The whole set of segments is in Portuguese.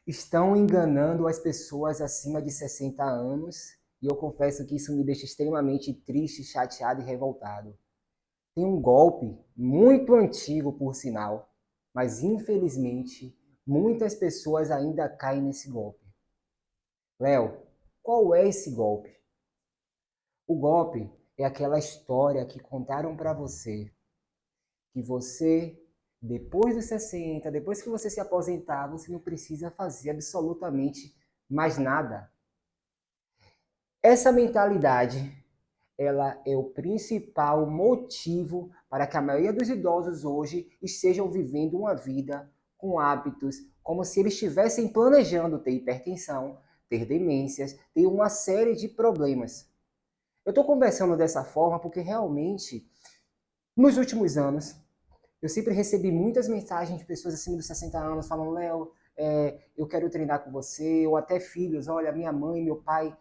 Estão enganando as pessoas acima de 60 anos e eu confesso que isso me deixa extremamente triste, chateado e revoltado. Tem um golpe muito antigo, por sinal, mas infelizmente muitas pessoas ainda caem nesse golpe. Léo, qual é esse golpe? O golpe é aquela história que contaram para você que você, depois dos 60, depois que você se aposentar, você não precisa fazer absolutamente mais nada. Essa mentalidade, ela é o principal motivo para que a maioria dos idosos hoje estejam vivendo uma vida com hábitos como se eles estivessem planejando ter hipertensão, ter demências, ter uma série de problemas. Eu estou conversando dessa forma porque realmente, nos últimos anos, eu sempre recebi muitas mensagens de pessoas acima dos 60 anos falando, Léo, eu quero treinar com você, ou até filhos, olha, minha mãe e meu pai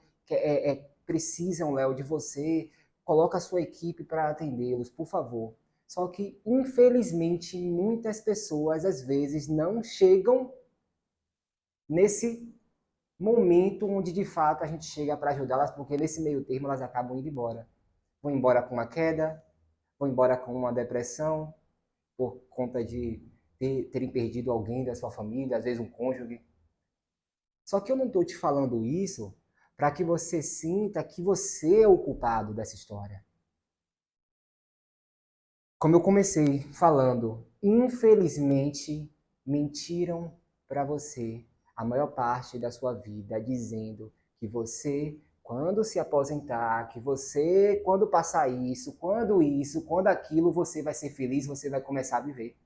precisam, Léo, de você, coloca a sua equipe para atendê-los, por favor. Só que, infelizmente, muitas pessoas, às vezes, não chegam nesse momento onde, de fato, a gente chega para ajudá-las, porque nesse meio termo elas acabam indo embora. Vão embora com uma queda, vão embora com uma depressão, por conta de terem perdido alguém da sua família, às vezes um cônjuge. Só que eu não estou te falando isso para que você sinta que você é o culpado dessa história. Como eu comecei falando, infelizmente mentiram para você a maior parte da sua vida, dizendo que você, quando se aposentar, que você, quando passar isso, quando aquilo, você vai ser feliz, você vai começar a viver.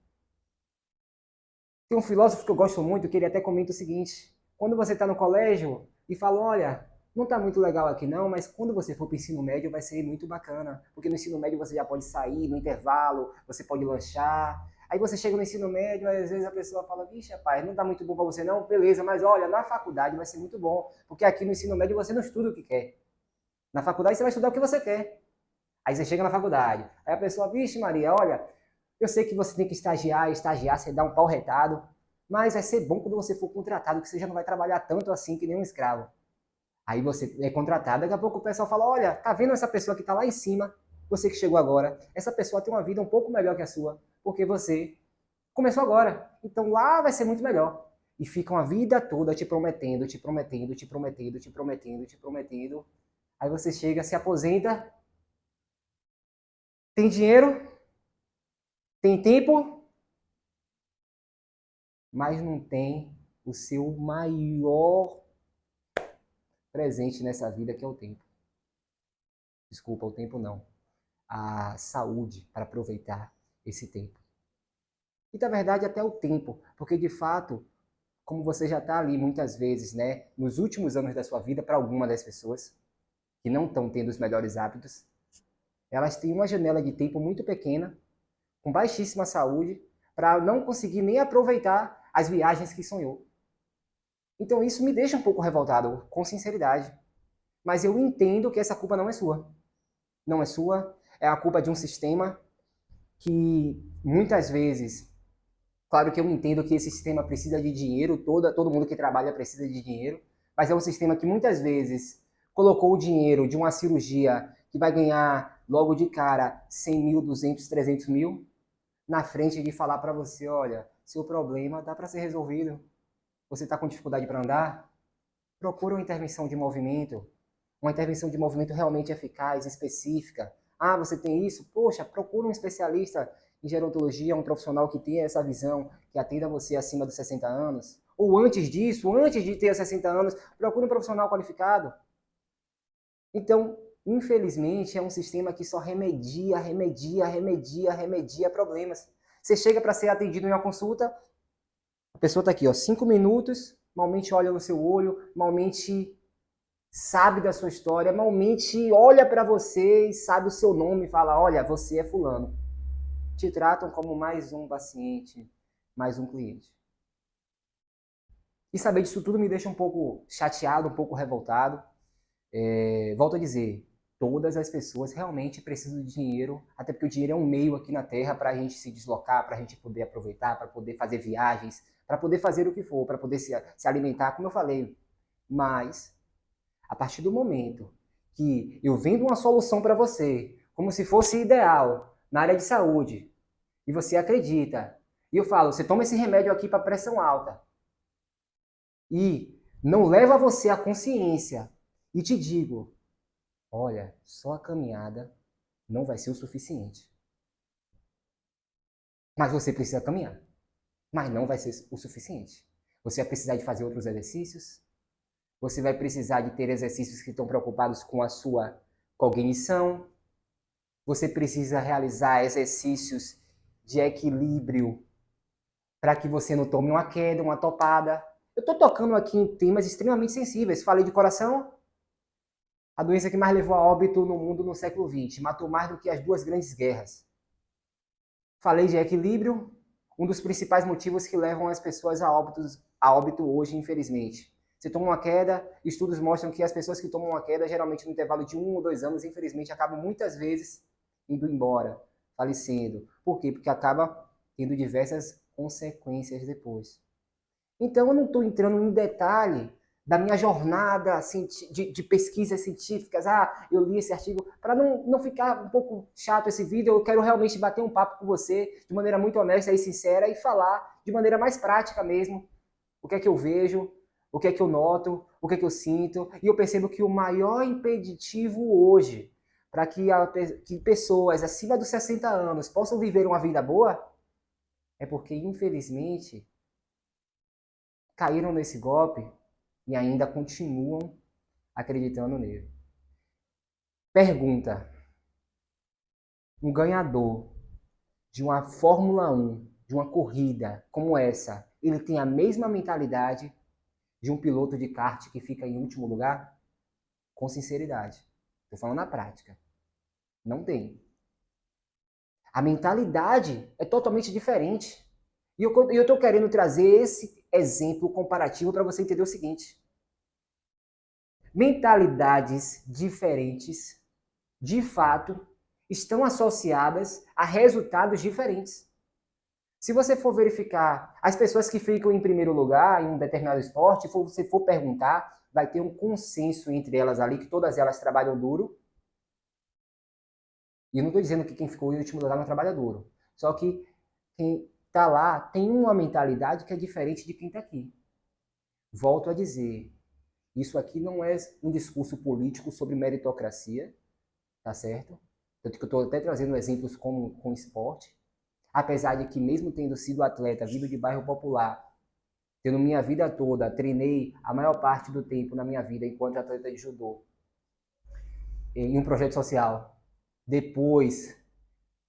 Tem um filósofo que eu gosto muito, que ele até comenta o seguinte: quando você está no colégio e fala, olha, não está muito legal aqui não, mas quando você for para o ensino médio vai ser muito bacana, porque no ensino médio você já pode sair no intervalo, você pode lanchar. Aí você chega no ensino médio, aí às vezes a pessoa fala, vixe, rapaz, não está muito bom para você não? Beleza, mas olha, na faculdade vai ser muito bom, porque aqui no ensino médio você não estuda o que quer. Na faculdade você vai estudar o que você quer. Aí você chega na faculdade, aí a pessoa, vixe Maria, olha, eu sei que você tem que estagiar, você dá um pau retado, mas vai ser bom quando você for contratado, que você já não vai trabalhar tanto assim que nem um escravo. Aí você é contratado, daqui a pouco o pessoal fala, olha, tá vendo essa pessoa que tá lá em cima, você que chegou agora, essa pessoa tem uma vida um pouco melhor que a sua, porque você começou agora, então lá vai ser muito melhor. E ficam a vida toda te prometendo, te prometendo, te prometendo, te prometendo, te prometendo. Aí você chega, se aposenta, tem dinheiro, tem tempo, mas não tem o seu maior presente nessa vida, que é o tempo. Desculpa, o tempo não. A saúde para aproveitar esse tempo. E, na verdade, até o tempo, porque, de fato, como você já está ali muitas vezes, né, nos últimos anos da sua vida, para alguma das pessoas que não estão tendo os melhores hábitos, elas têm uma janela de tempo muito pequena, com baixíssima saúde, para não conseguir nem aproveitar as viagens que sonhou. Então isso me deixa um pouco revoltado, com sinceridade. Mas eu entendo que essa culpa não é sua. Não é sua, é a culpa de um sistema que muitas vezes, claro que eu entendo que esse sistema precisa de dinheiro, todo mundo que trabalha precisa de dinheiro, mas é um sistema que muitas vezes colocou o dinheiro de uma cirurgia que vai ganhar logo de cara 100 mil, 200, 300 mil, na frente de falar para você, olha, seu problema dá para ser resolvido. Você está com dificuldade para andar? Procura uma intervenção de movimento realmente eficaz, específica. Ah, você tem isso? Poxa, procura um especialista em gerontologia, um profissional que tenha essa visão, que atenda você acima dos 60 anos. Ou antes disso, antes de ter 60 anos, procura um profissional qualificado. Então, infelizmente, é um sistema que só remedia problemas. Você chega para ser atendido em uma consulta, a pessoa está aqui, ó, 5 minutos, malmente olha no seu olho, malmente sabe da sua história, malmente olha para você e sabe o seu nome e fala, olha, você é fulano. Te tratam como mais um paciente, mais um cliente. E saber disso tudo me deixa um pouco chateado, um pouco revoltado. Volto a dizer, todas as pessoas realmente precisam de dinheiro, até porque o dinheiro é um meio aqui na Terra para a gente se deslocar, para a gente poder aproveitar, para poder fazer viagens, para poder fazer o que for, para poder se alimentar, como eu falei. Mas, a partir do momento que eu vendo uma solução para você, como se fosse ideal na área de saúde, e você acredita, e eu falo, você toma esse remédio aqui para pressão alta, e não leva você à consciência, e te digo, olha, só a caminhada não vai ser o suficiente. Mas você precisa caminhar. Mas não vai ser o suficiente. Você vai precisar de fazer outros exercícios. Você vai precisar de ter exercícios que estão preocupados com a sua cognição. Você precisa realizar exercícios de equilíbrio para que você não tome uma queda, uma topada. Eu estou tocando aqui em temas extremamente sensíveis. Falei de coração, a doença que mais levou a óbito no mundo no século XX. Matou mais do que as duas grandes guerras. Falei de equilíbrio, um dos principais motivos que levam as pessoas a óbito hoje, infelizmente. Você toma uma queda, estudos mostram que as pessoas que tomam uma queda, geralmente no intervalo de 1 ou 2 anos, infelizmente, acabam muitas vezes indo embora, falecendo. Por quê? Porque acaba tendo diversas consequências depois. Então, eu não estou entrando em detalhe da minha jornada de pesquisas científicas. Ah, eu li esse artigo. Para não ficar um pouco chato esse vídeo, eu quero realmente bater um papo com você de maneira muito honesta e sincera e falar de maneira mais prática mesmo o que é que eu vejo, o que é que eu noto, o que é que eu sinto. E eu percebo que o maior impeditivo hoje para que pessoas acima dos 60 anos possam viver uma vida boa é porque, infelizmente, caíram nesse golpe e ainda continuam acreditando nele. Pergunta: um ganhador de uma Fórmula 1, de uma corrida como essa, ele tem a mesma mentalidade de um piloto de kart que fica em último lugar? Com sinceridade. Estou falando na prática. Não tem. A mentalidade é totalmente diferente. E eu estou querendo trazer esse exemplo comparativo para você entender o seguinte. Mentalidades diferentes, de fato, estão associadas a resultados diferentes. Se você for verificar as pessoas que ficam em primeiro lugar em um determinado esporte, se você for perguntar, vai ter um consenso entre elas ali, que todas elas trabalham duro. E eu não estou dizendo que quem ficou em último lugar não trabalha duro. Só que quem está lá tem uma mentalidade que é diferente de quem está aqui. Volto a dizer, isso aqui não é um discurso político sobre meritocracia, tá certo? Tanto que eu estou até trazendo exemplos com esporte. Apesar de que mesmo tendo sido atleta, vindo de bairro popular, tendo minha vida toda, treinei a maior parte do tempo na minha vida enquanto atleta de judô, em um projeto social. Depois,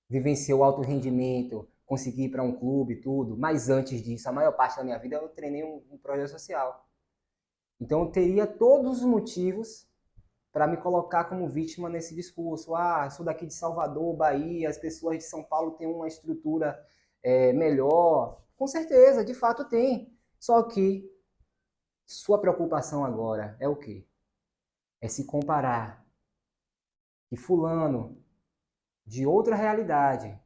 vivenciei o alto rendimento, consegui ir para um clube, tudo. Mas antes disso, a maior parte da minha vida eu treinei um projeto social. Então eu teria todos os motivos para me colocar como vítima nesse discurso. Ah, sou daqui de Salvador, Bahia, as pessoas de São Paulo têm uma estrutura melhor. Com certeza, de fato tem. Só que sua preocupação agora é o quê? É se comparar que fulano de outra realidade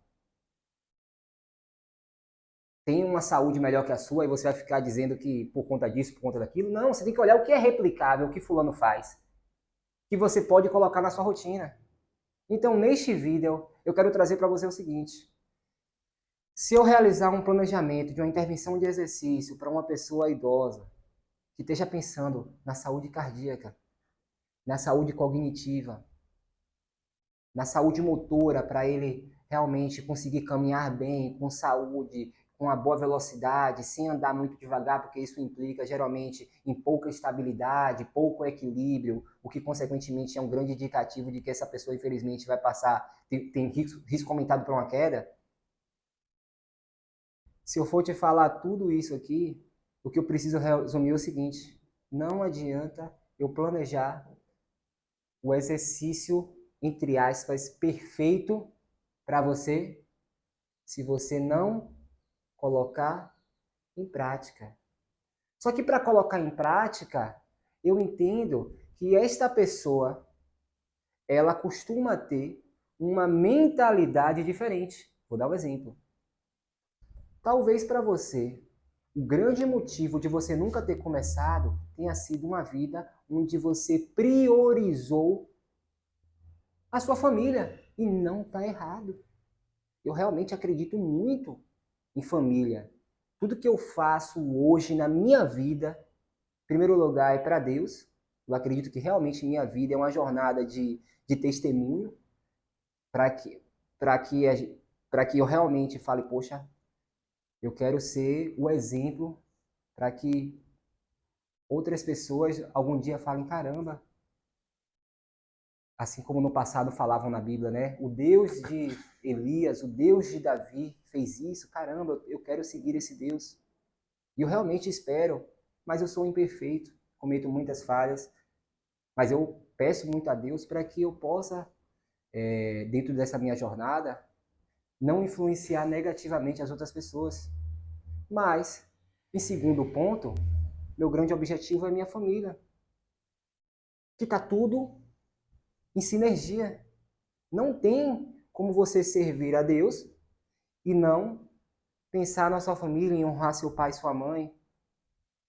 tem uma saúde melhor que a sua e você vai ficar dizendo que por conta disso, por conta daquilo. Não, você tem que olhar o que é replicável, o que fulano faz, que você pode colocar na sua rotina. Então, neste vídeo, eu quero trazer para você o seguinte. Se eu realizar um planejamento de uma intervenção de exercício para uma pessoa idosa que esteja pensando na saúde cardíaca, na saúde cognitiva, na saúde motora, para ele realmente conseguir caminhar bem, com saúde, com uma boa velocidade, sem andar muito devagar, porque isso implica geralmente em pouca estabilidade, pouco equilíbrio, o que consequentemente é um grande indicativo de que essa pessoa infelizmente vai passar, tem risco aumentado para uma queda. Se eu for te falar tudo isso aqui, o que eu preciso resumir é o seguinte: não adianta eu planejar o exercício, entre aspas, perfeito para você, se você não colocar em prática. Só que para colocar em prática, eu entendo que esta pessoa, ela costuma ter uma mentalidade diferente. Vou dar um exemplo. Talvez para você, o grande motivo de você nunca ter começado tenha sido uma vida onde você priorizou a sua família. E não está errado. Eu realmente acredito muito em família. Tudo que eu faço hoje na minha vida, em primeiro lugar, é para Deus. Eu acredito que realmente minha vida é uma jornada de testemunho para que, para que, para que eu realmente fale, poxa, eu quero ser o exemplo para que outras pessoas algum dia falem, caramba, assim como no passado falavam na Bíblia, né? O Deus de Elias, o Deus de Davi fez isso, caramba, eu quero seguir esse Deus. E eu realmente espero, mas eu sou imperfeito, cometo muitas falhas, mas eu peço muito a Deus para que eu possa, dentro dessa minha jornada, não influenciar negativamente as outras pessoas. Mas, em segundo ponto, meu grande objetivo é minha família, que está tudo em sinergia. Não tem como você servir a Deus e não pensar na sua família, em honrar seu pai e sua mãe.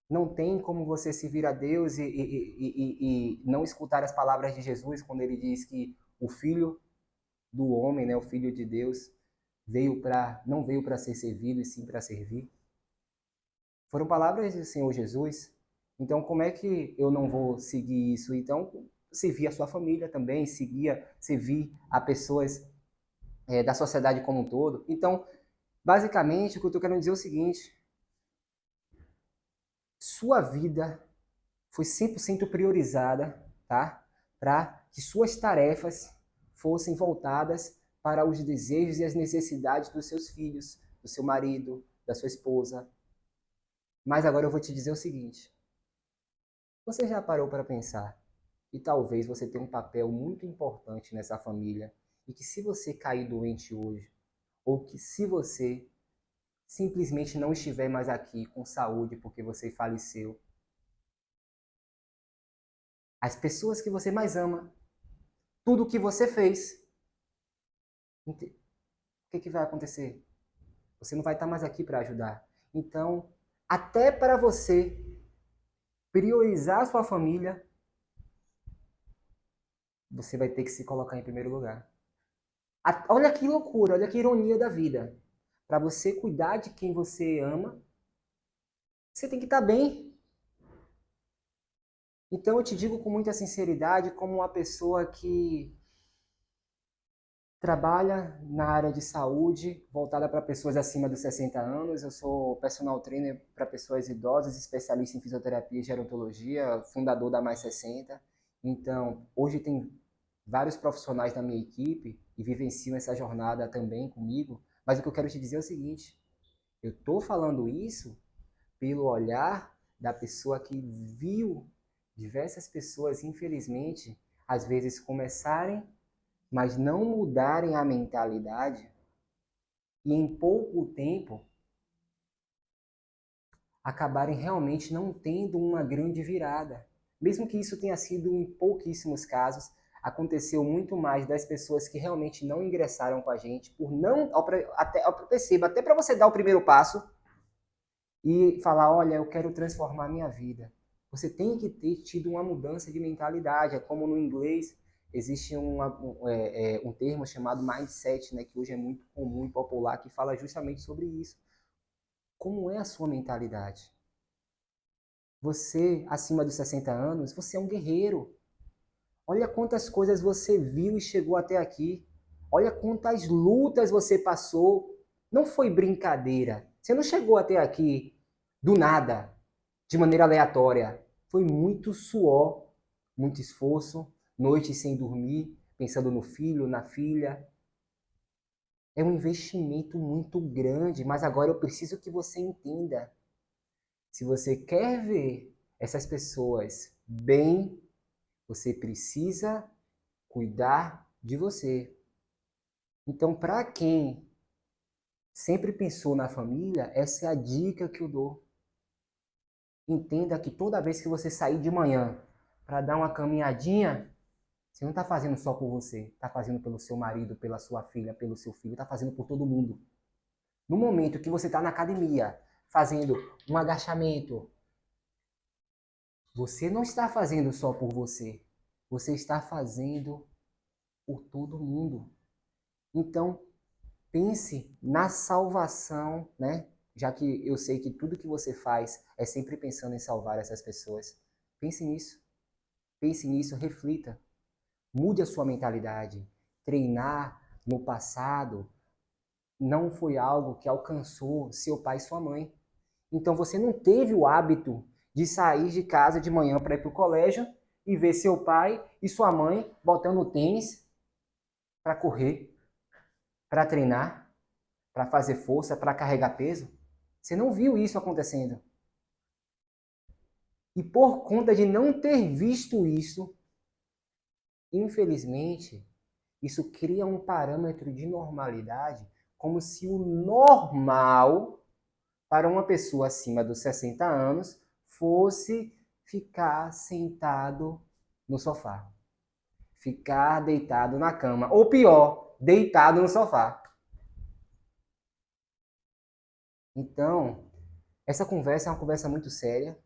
Não tem como você servir a Deus e não escutar as palavras de Jesus quando ele diz que o Filho do homem, né, o Filho de Deus, não veio para ser servido e sim para servir. Foram palavras do Senhor Jesus. Então, como é que eu não vou seguir isso? Então, servir a sua família também, servir a pessoas da sociedade como um todo. Então, basicamente, o que eu estou querendo dizer é o seguinte: sua vida foi 100% priorizada, tá? Para que suas tarefas fossem voltadas para os desejos e as necessidades dos seus filhos, do seu marido, da sua esposa. Mas agora eu vou te dizer o seguinte: você já parou para pensar que talvez você tenha um papel muito importante nessa família e que se você cair doente hoje, ou que se você simplesmente não estiver mais aqui com saúde porque você faleceu, as pessoas que você mais ama, tudo o que você fez, o que vai acontecer? Você não vai estar mais aqui para ajudar. Então, até para você priorizar a sua família, você vai ter que se colocar em primeiro lugar. Olha que loucura, olha que ironia da vida. Para você cuidar de quem você ama, você tem que estar bem. Então eu te digo com muita sinceridade, como uma pessoa que trabalha na área de saúde, voltada para pessoas acima dos 60 anos. Eu sou personal trainer para pessoas idosas, especialista em fisioterapia e gerontologia, fundador da Mais 60. Então, hoje tem vários profissionais da minha equipe e vivenciam essa jornada também comigo. Mas o que eu quero te dizer é o seguinte: eu estou falando isso pelo olhar da pessoa que viu diversas pessoas, infelizmente, às vezes começarem, mas não mudarem a mentalidade e em pouco tempo acabarem realmente não tendo uma grande virada. Mesmo que isso tenha sido em pouquíssimos casos, aconteceu muito mais das pessoas que realmente não ingressaram com a gente, por não, perceba, até para você dar o primeiro passo e falar, olha, eu quero transformar a minha vida. Você tem que ter tido uma mudança de mentalidade. É como no inglês existe um termo chamado mindset, né, que hoje é muito comum e popular, que fala justamente sobre isso. Como é a sua mentalidade? Você, acima dos 60 anos, você é um guerreiro. Olha quantas coisas você viu e chegou até aqui. Olha quantas lutas você passou. Não foi brincadeira. Você não chegou até aqui do nada, de maneira aleatória. Foi muito suor, muito esforço, noites sem dormir, pensando no filho, na filha. É um investimento muito grande, mas agora eu preciso que você entenda. Se você quer ver essas pessoas bem, você precisa cuidar de você. Então, para quem sempre pensou na família, essa é a dica que eu dou. Entenda que toda vez que você sair de manhã para dar uma caminhadinha, você não está fazendo só por você, está fazendo pelo seu marido, pela sua filha, pelo seu filho, está fazendo por todo mundo. No momento que você está na academia, fazendo um agachamento. Você não está fazendo só por você. Você está fazendo por todo mundo. Então, pense na salvação, né? Já que eu sei que tudo que você faz é sempre pensando em salvar essas pessoas. Pense nisso. Pense nisso, reflita. Mude a sua mentalidade. Treinar no passado não foi algo que alcançou seu pai e sua mãe. Então você não teve o hábito de sair de casa de manhã para ir para o colégio e ver seu pai e sua mãe botando tênis para correr, para treinar, para fazer força, para carregar peso. Você não viu isso acontecendo. E por conta de não ter visto isso, infelizmente, isso cria um parâmetro de normalidade, como se o normal para uma pessoa acima dos 60 anos fosse ficar sentado no sofá, ficar deitado na cama, ou pior, deitado no sofá. Então, essa conversa é uma conversa muito séria.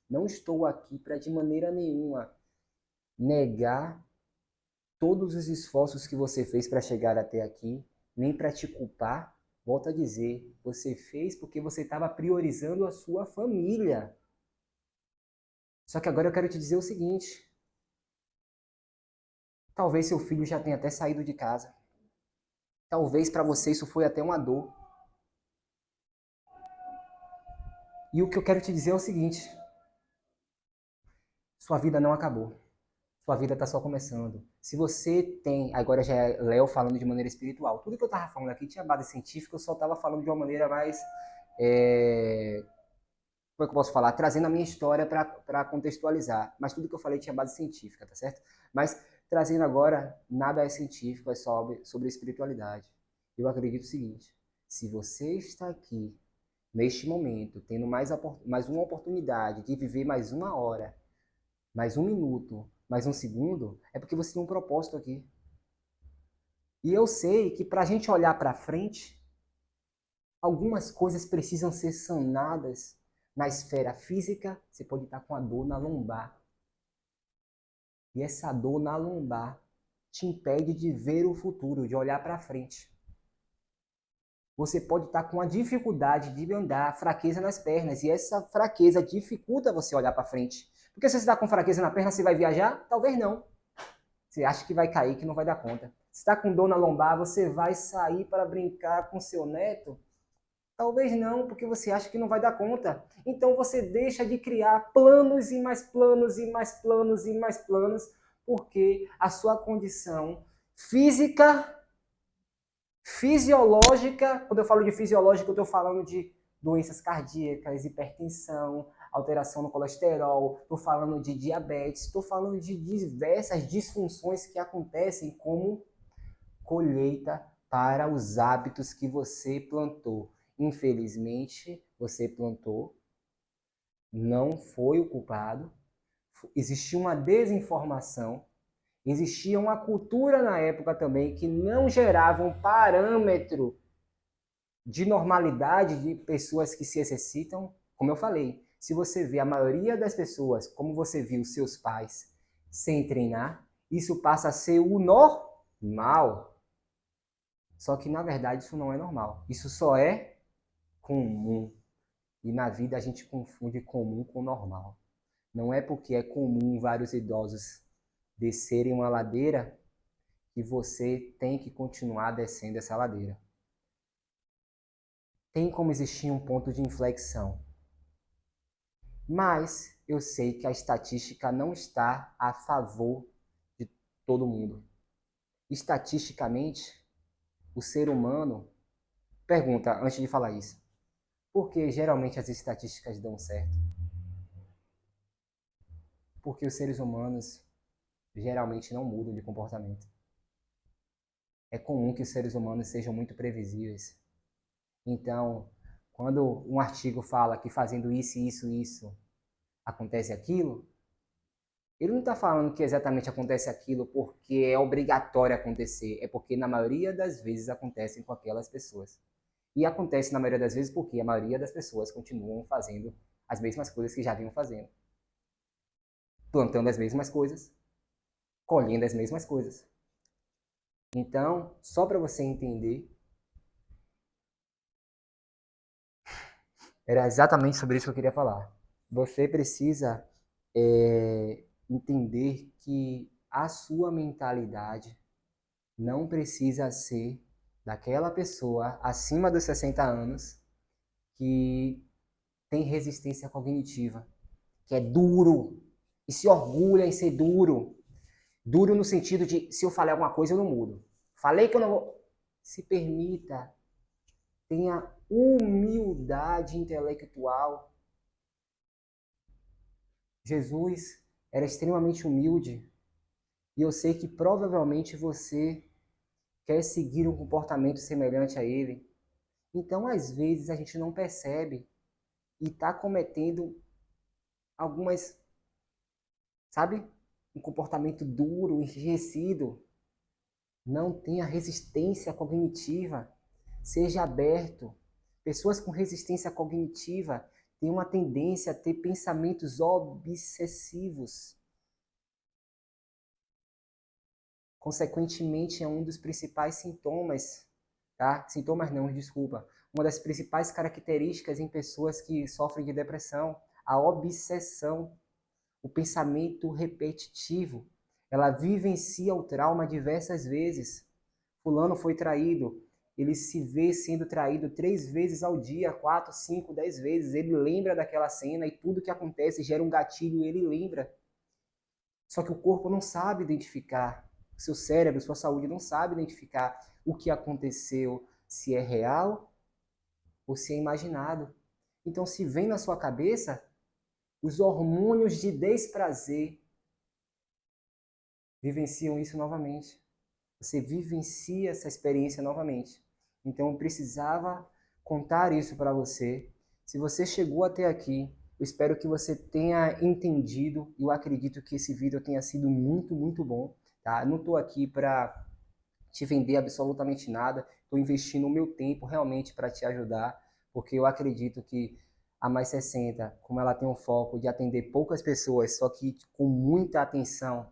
Não estou aqui para de maneira nenhuma negar todos os esforços que você fez para chegar até aqui, nem para te culpar. Volto a dizer, você fez porque você estava priorizando a sua família. Só que agora eu quero te dizer o seguinte: talvez seu filho já tenha até saído de casa. Talvez para você isso foi até uma dor. E o que eu quero te dizer é o seguinte: sua vida não acabou. Sua vida está só começando. Se você tem, agora já é Léo falando de maneira espiritual. Tudo que eu estava falando aqui tinha base científica, eu só estava falando de uma maneira mais, como é que eu posso falar? Trazendo a minha história para contextualizar. Mas tudo que eu falei tinha base científica, tá certo? Mas trazendo agora, nada é científico, é sobre espiritualidade. Eu acredito o seguinte: se você está aqui, neste momento, tendo mais uma oportunidade de viver mais uma hora, mais um minuto, mais um segundo, é porque você tem um propósito aqui. E eu sei que para a gente olhar para frente, algumas coisas precisam ser sanadas na esfera física. Você pode estar com a dor na lombar. E essa dor na lombar te impede de ver o futuro, de olhar para frente. Você pode estar com a dificuldade de andar, fraqueza nas pernas, e essa fraqueza dificulta você olhar para frente. Porque se você está com fraqueza na perna, você vai viajar? Talvez não. Você acha que vai cair, que não vai dar conta. Se está com dor na lombar, você vai sair para brincar com seu neto? Talvez não, porque você acha que não vai dar conta. Então você deixa de criar planos e mais planos e mais planos e mais planos, porque a sua condição física, fisiológica, quando eu falo de fisiológica, eu estou falando de doenças cardíacas, hipertensão, alteração no colesterol, estou falando de diabetes, estou falando de diversas disfunções que acontecem como colheita para os hábitos que você plantou. Infelizmente, você plantou, não foi o culpado, existia uma desinformação, existia uma cultura na época também que não gerava um parâmetro de normalidade de pessoas que se exercitam. Como eu falei, se você vê a maioria das pessoas, como você viu seus pais, sem treinar, isso passa a ser o normal. Só que, na verdade, isso não é normal. Isso só é comum. E na vida a gente confunde comum com normal. Não é porque é comum vários idosos descerem uma ladeira que você tem que continuar descendo essa ladeira. Tem como existir um ponto de inflexão. Mas eu sei que a estatística não está a favor de todo mundo. Estatisticamente, o ser humano... Pergunta, antes de falar isso. Por que geralmente as estatísticas dão certo? Porque os seres humanos geralmente não mudam de comportamento. É comum que os seres humanos sejam muito previsíveis. Então, quando um artigo fala que fazendo isso, isso, isso, acontece aquilo, ele não está falando que exatamente acontece aquilo porque é obrigatório acontecer, é porque na maioria das vezes acontecem com aquelas pessoas. E acontece na maioria das vezes porque a maioria das pessoas continuam fazendo as mesmas coisas que já vinham fazendo. Plantando as mesmas coisas, colhendo as mesmas coisas. Então, só para você entender, era exatamente sobre isso que eu queria falar. Você precisa entender que a sua mentalidade não precisa ser daquela pessoa acima dos 60 anos que tem resistência cognitiva, que é duro e se orgulha em ser duro. Duro no sentido de, se eu falei alguma coisa, eu não mudo. Falei que eu não vou. Se permita, tenha humildade intelectual. Jesus era extremamente humilde e eu sei que provavelmente você quer seguir um comportamento semelhante a ele. Então, às vezes, a gente não percebe e está cometendo algumas, sabe, um comportamento duro, enrijecido. Não tenha resistência cognitiva. Seja aberto. Pessoas com resistência cognitiva têm uma tendência a ter pensamentos obsessivos. Consequentemente, é um dos principais sintomas, tá? Sintomas não, desculpa. Uma das principais características em pessoas que sofrem de depressão, a obsessão, o pensamento repetitivo. Ela vivencia o trauma diversas vezes. Fulano foi traído, ele se vê sendo traído 3 vezes ao dia, 4, 5, 10 vezes. Ele lembra daquela cena e tudo que acontece gera um gatilho e ele lembra. Só que o corpo não sabe identificar, seu cérebro, sua saúde não sabe identificar o que aconteceu, se é real ou se é imaginado. Então, se vem na sua cabeça, os hormônios de desprazer vivenciam isso novamente. Você vivencia essa experiência novamente. Então, eu precisava contar isso para você. Se você chegou até aqui, eu espero que você tenha entendido. Eu acredito que esse vídeo tenha sido muito, muito bom. Tá? Eu não estou aqui para te vender absolutamente nada. Estou investindo o meu tempo realmente para te ajudar, porque eu acredito que a Mais 60, como ela tem um foco de atender poucas pessoas, só que com muita atenção,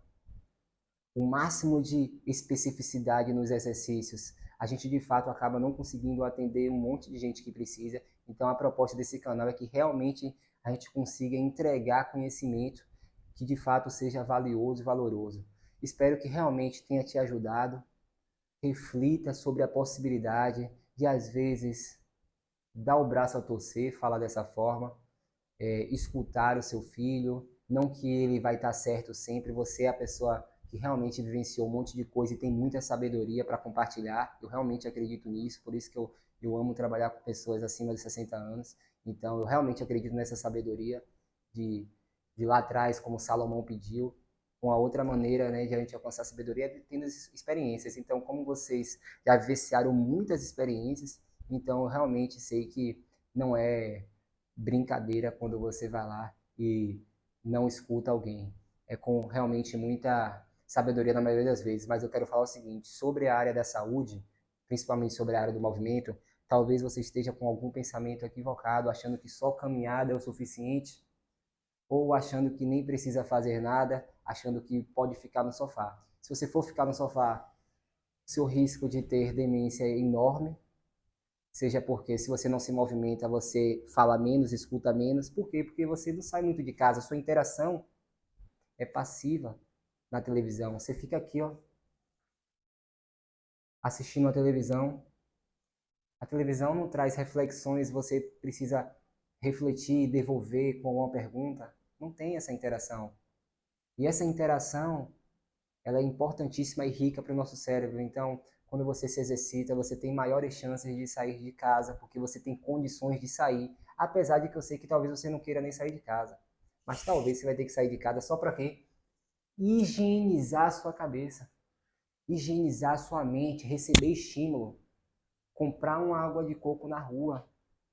o máximo de especificidade nos exercícios, a gente de fato acaba não conseguindo atender um monte de gente que precisa. Então a proposta desse canal é que realmente a gente consiga entregar conhecimento que de fato seja valioso e valoroso. Espero que realmente tenha te ajudado. Reflita sobre a possibilidade de, às vezes, dar o braço a torcer, falar dessa forma, escutar o seu filho, não que ele vai estar certo sempre, você é a pessoa que realmente vivenciou um monte de coisa e tem muita sabedoria para compartilhar. Eu realmente acredito nisso, por isso que eu amo trabalhar com pessoas acima de 60 anos. Então, eu realmente acredito nessa sabedoria de, de lá atrás, como Salomão pediu, uma outra maneira, né, de a gente alcançar a sabedoria é tendo experiências. Então, como vocês já vivenciaram muitas experiências, então eu realmente sei que não é brincadeira quando você vai lá e não escuta alguém. É com realmente muita sabedoria na maioria das vezes. Mas eu quero falar o seguinte, sobre a área da saúde, principalmente sobre a área do movimento, talvez você esteja com algum pensamento equivocado, achando que só caminhada é o suficiente, ou achando que nem precisa fazer nada, achando que pode ficar no sofá. Se você for ficar no sofá, seu risco de ter demência é enorme, seja porque se você não se movimenta, você fala menos, escuta menos. Por quê? Porque você não sai muito de casa, sua interação é passiva na televisão. Você fica aqui, ó, assistindo a televisão. A televisão não traz reflexões, você precisa refletir, devolver com alguma pergunta. Não tem essa interação. E essa interação, ela é importantíssima e rica para o nosso cérebro. Então, quando você se exercita, você tem maiores chances de sair de casa, porque você tem condições de sair. Apesar de que eu sei que talvez você não queira nem sair de casa. Mas talvez você vai ter que sair de casa só para quê? Higienizar a sua cabeça, higienizar a sua mente, receber estímulo, comprar uma água de coco na rua,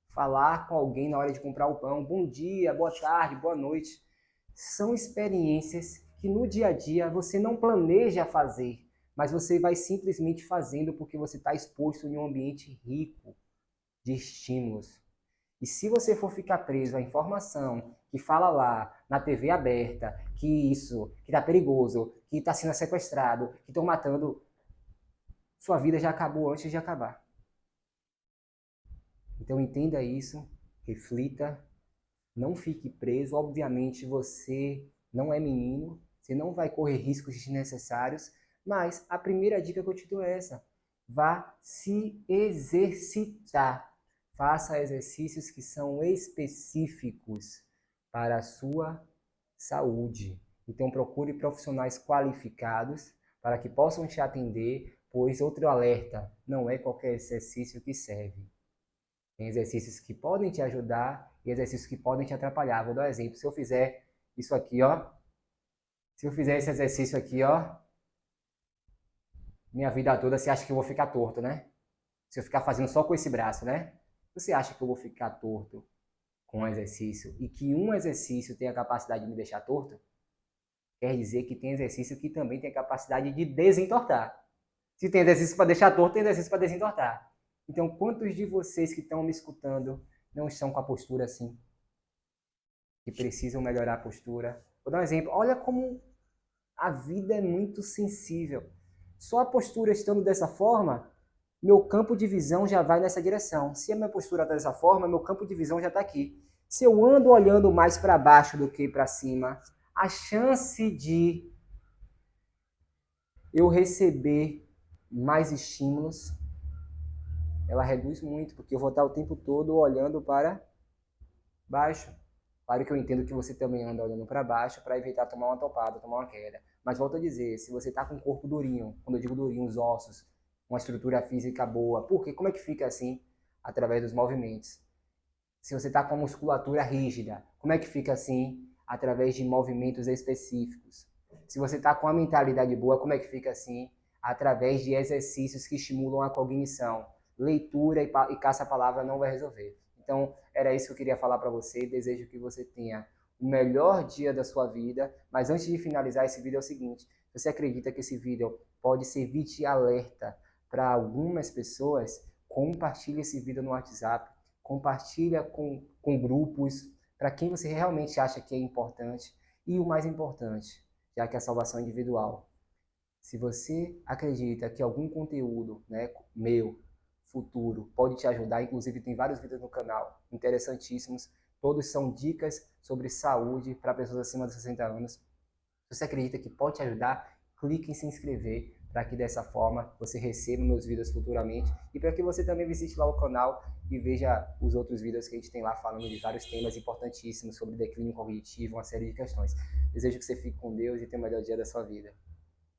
falar com alguém na hora de comprar o pão, bom dia, boa tarde, boa noite. São experiências que no dia a dia você não planeja fazer, mas você vai simplesmente fazendo porque você está exposto em um ambiente rico. de estímulos. E se você for ficar preso à informação que fala lá na TV aberta que isso, que tá perigoso, que tá sendo sequestrado, que estão matando, sua vida já acabou antes de acabar. Então entenda isso, reflita, não fique preso. Obviamente você não é menino, você não vai correr riscos desnecessários, mas a primeira dica que eu te dou é essa: vá se exercitar. Faça exercícios que são específicos para a sua saúde. Então procure profissionais qualificados para que possam te atender, pois outro alerta, não é qualquer exercício que serve. Tem exercícios que podem te ajudar e exercícios que podem te atrapalhar. Vou dar um exemplo. Se eu fizer isso aqui, ó, se eu fizer esse exercício aqui, ó, minha vida toda, você acha que eu vou ficar torto, né? Se eu ficar fazendo só com esse braço, né? Você acha que eu vou ficar torto com um exercício e que um exercício tem a capacidade de me deixar torto? Quer dizer que tem exercício que também tem a capacidade de desentortar. Se tem exercício para deixar torto, tem exercício para desentortar. Então, quantos de vocês que estão me escutando não estão com a postura assim? Que precisam melhorar a postura? Vou dar um exemplo. Olha como a vida é muito sensível. Só a postura estando dessa forma, meu campo de visão já vai nessa direção. Se a minha postura está dessa forma, meu campo de visão já está aqui. Se eu ando olhando mais para baixo do que para cima, a chance de eu receber mais estímulos, ela reduz muito, porque eu vou estar o tempo todo olhando para baixo. Claro que eu entendo que você também anda olhando para baixo para evitar tomar uma topada, tomar uma queda. Mas volto a dizer, se você está com o corpo durinho, quando eu digo durinho, os ossos, uma estrutura física boa, por quê? Como é que fica assim? Através dos movimentos. Se você está com a musculatura rígida, como é que fica assim? Através de movimentos específicos. Se você está com a mentalidade boa, como é que fica assim? Através de exercícios que estimulam a cognição. Leitura e caça-palavra não vai resolver. Então, era isso que eu queria falar para você. Desejo que você tenha o melhor dia da sua vida. Mas antes de finalizar esse vídeo é o seguinte: você acredita que esse vídeo pode servir de alerta para algumas pessoas? Compartilhe esse vídeo no WhatsApp. Compartilha com grupos, para quem você realmente acha que é importante. E o mais importante, já que a salvação é individual, se você acredita que algum conteúdo, né, meu, futuro, pode te ajudar, inclusive tem vários vídeos no canal interessantíssimos, todos são dicas sobre saúde para pessoas acima de 60 anos. Se você acredita que pode te ajudar, clique em se inscrever para que dessa forma você receba meus vídeos futuramente e para que você também visite lá o canal e veja os outros vídeos que a gente tem lá falando de vários temas importantíssimos sobre declínio cognitivo, uma série de questões. Desejo que você fique com Deus e tenha o melhor dia da sua vida.